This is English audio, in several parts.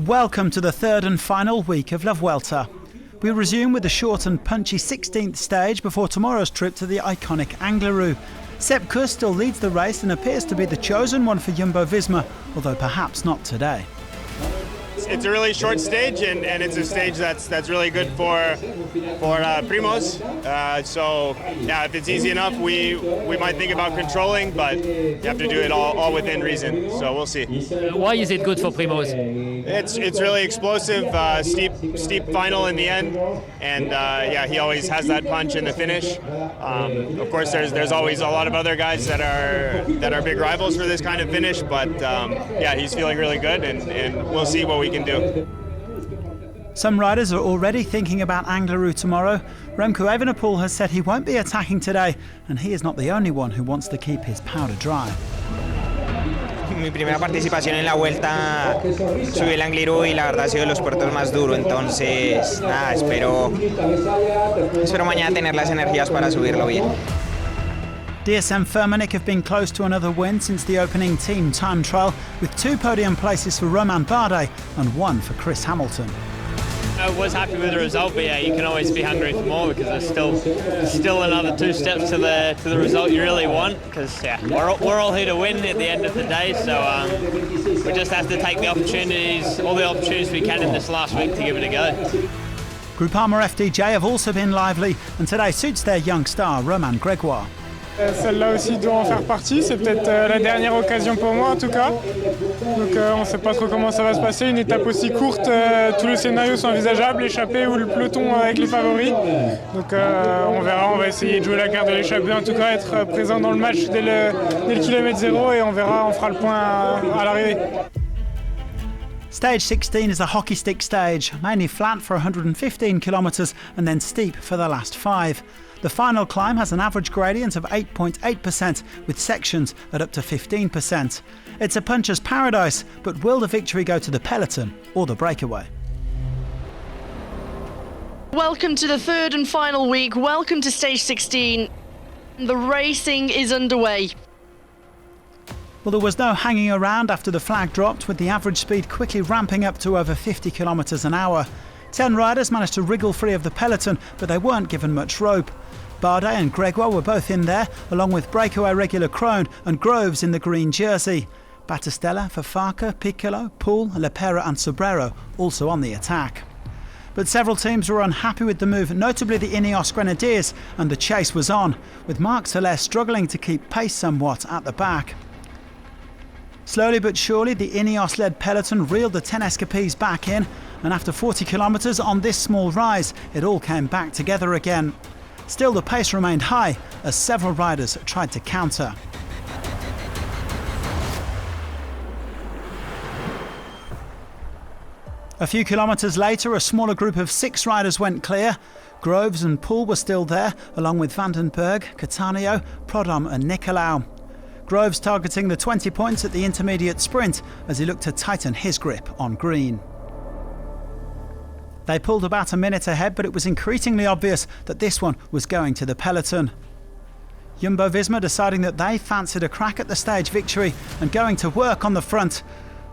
Welcome to the third and final week of La Vuelta. We resume with the short and punchy 16th stage before tomorrow's trip to the iconic Angliru. Sepp Kuss still leads the race and appears to be the chosen one for Jumbo-Visma, although perhaps not today. It's a really short stage, and it's a stage that's really good for Primoz. So yeah, if it's easy enough, we might think about controlling, but you have to do it all within reason. So we'll see. Why is it good for Primoz? It's really explosive, steep final in the end, and yeah, he always has that punch in the finish. Of course, there's always a lot of other guys that are big rivals for this kind of finish, but yeah, he's feeling really good, and we'll see what we can do. Some riders are already thinking about Angliru tomorrow. Remco Evenepoel has said he won't be attacking today, and he is not the only one who wants to keep his powder dry. Mi primera participación en la Vuelta subí el Angliru y la verdad ha sido de los puertos más duros, entonces nada, espero mañana tener las energías para subirlo bien. DSM Firmenich have been close to another win since the opening team time trial, with 2 podium places for Romain Bardet and 1 for Chris Hamilton. I was happy with the result, but yeah, you can always be hungry for more because there's still another 2 steps to the result you really want. Because yeah, we're all here to win at the end of the day, so we just have to take all the opportunities we can in this last week to give it a go. Groupama FDJ have also been lively, and today suits their young star Romain Grégoire. Celle-là aussi doit en faire partie, c'est peut-être la dernière occasion pour moi en tout cas. Donc on ne sait pas trop comment ça va se passer, une étape aussi courte, tous les scénarios sont envisageables, l'échappée ou le peloton avec les favoris. Donc on verra, on va essayer de jouer la carte de l'échappée, en tout cas être présent dans le match dès le kilomètre 0 et on verra, on fera le point à l'arrivée. Stage 16 is a hockey stick stage, mainly flat for 115 kilometres and then steep for the last 5. The final climb has an average gradient of 8.8%, with sections at up to 15%. It's a puncher's paradise, but will the victory go to the peloton or the breakaway? Welcome to the third and final week. Welcome to stage 16. The racing is underway. Well, there was no hanging around after the flag dropped, with the average speed quickly ramping up to over 50 kilometres an hour. 10 riders managed to wriggle free of the peloton, but they weren't given much rope. Bardet and Grégoire were both in there, along with breakaway regular Krohn and Groves in the green jersey. Battistella, Fafaka, Piccolo, Poul, Lepera and Sobrero also on the attack. But several teams were unhappy with the move, notably the Ineos Grenadiers, and the chase was on, with Marc Soler struggling to keep pace somewhat at the back. Slowly but surely, the Ineos-led peloton reeled the 10 escapees back in, and after 40 kilometres on this small rise, it all came back together again. Still, the pace remained high as several riders tried to counter. A few kilometres later, a smaller group of 6 riders went clear. Groves and Poul were still there, along with Vandenberg, Cattaneo, Prodom and Nicolau. Groves targeting the 20 points at the intermediate sprint as he looked to tighten his grip on green. They pulled about a minute ahead, but it was increasingly obvious that this one was going to the peloton. Jumbo-Visma deciding that they fancied a crack at the stage victory and going to work on the front.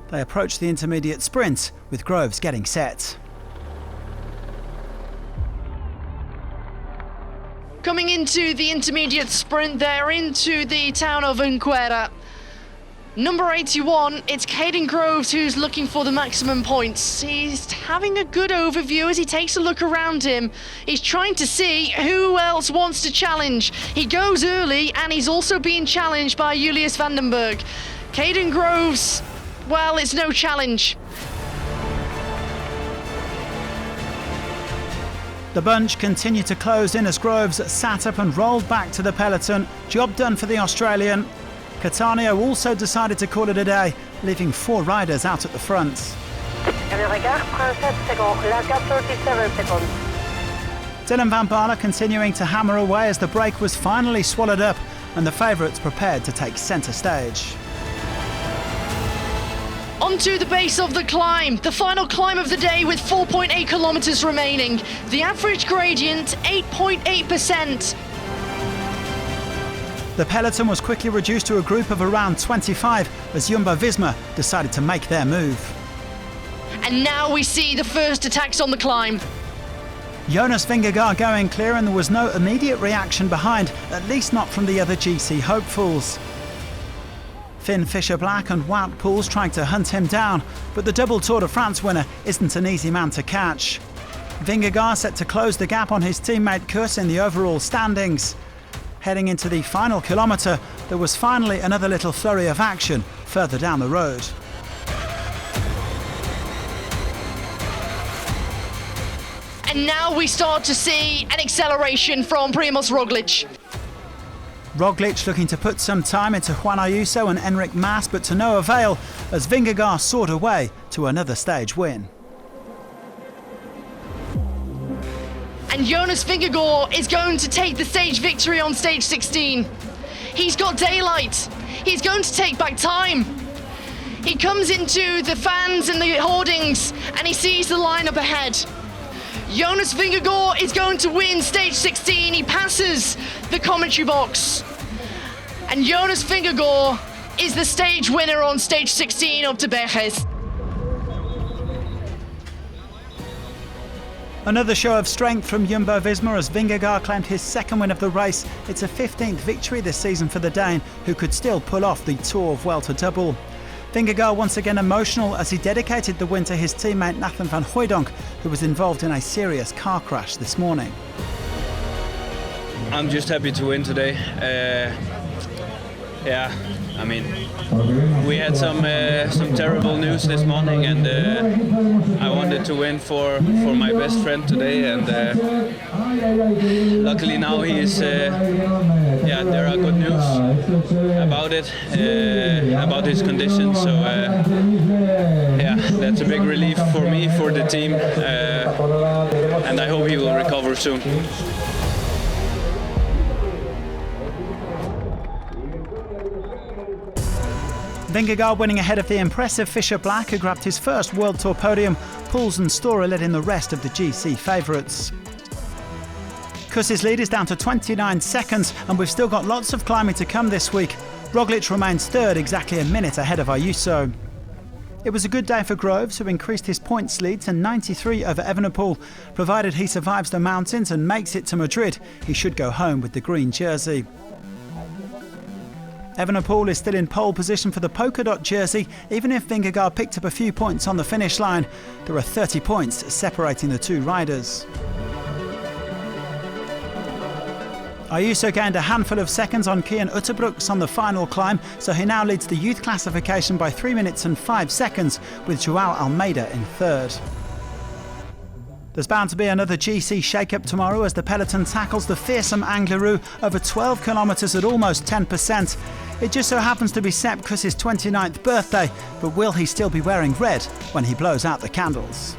They approached the intermediate sprint, with Groves getting set. Coming into the intermediate sprint, they're into the town of Anquera. Number 81, it's Caden Groves who's looking for the maximum points. He's having a good overview as he takes a look around him. He's trying to see who else wants to challenge. He goes early and he's also being challenged by Julius Vandenberg. Caden Groves, well, it's no challenge. The bunch continued to close in as Groves sat up and rolled back to the peloton. Job done for the Australian. Cattaneo also decided to call it a day, leaving 4 riders out at the front. Dylan van Baarle continuing to hammer away as the break was finally swallowed up and the favourites prepared to take centre stage. Onto the base of the climb, the final climb of the day with 4.8 kilometres remaining. The average gradient, 8.8%. The peloton was quickly reduced to a group of around 25 as Jumbo-Visma decided to make their move. And now we see the first attacks on the climb. Jonas Vingegaard going clear, and there was no immediate reaction behind, at least not from the other GC hopefuls. Finn Fisher-Black and Wout Poels trying to hunt him down, but the double Tour de France winner isn't an easy man to catch. Vingegaard set to close the gap on his teammate Kuss in the overall standings. Heading into the final kilometre, there was finally another little flurry of action further down the road. And now we start to see an acceleration from Primož Roglič. Roglič looking to put some time into Juan Ayuso and Enric Mas, but to no avail as Vingegaard soared away to another stage win. And Jonas Vingegaard is going to take the stage victory on stage 16. He's got daylight. He's going to take back time. He comes into the fans and the hoardings and he sees the lineup ahead. Jonas Vingegaard is going to win stage 16. He passes the commentary box. And Jonas Vingegaard is the stage winner on stage 16 of De Berges. Another show of strength from Jumbo-Visma as Vingegaard claimed his second win of the race. It's a 15th victory this season for the Dane, who could still pull off the Tour of Vuelta double. Vingegaard once again emotional as he dedicated the win to his teammate Nathan van Hooijdonk, who was involved in a serious car crash this morning. I'm just happy to win today. I mean, we had some terrible news this morning, and I wanted to win for my best friend today, and luckily now there are good news about it, about his condition. So that's a big relief for me, for the team, and I hope he will recover soon. Vingegaard winning ahead of the impressive Fisher-Black, who grabbed his first World Tour podium. Poels and Storer led in the rest of the GC favourites. Kuss's lead is down to 29 seconds, and we've still got lots of climbing to come this week. Roglič remains third, exactly a minute ahead of Ayuso. It was a good day for Groves, who increased his points lead to 93 over Evenepoel. Provided he survives the mountains and makes it to Madrid, he should go home with the green jersey. Evenepoel is still in pole position for the polka dot jersey, even if Vingegaard picked up a few points on the finish line. There are 30 points separating the two riders. Ayuso gained a handful of seconds on Kian Uterbrooks on the final climb, so he now leads the youth classification by 3 minutes and 5 seconds, with Joao Almeida in third. There's bound to be another GC shake-up tomorrow as the peloton tackles the fearsome Angliru over 12 kilometres at almost 10%. It just so happens to be Sepp Kuss's 29th birthday, but will he still be wearing red when he blows out the candles?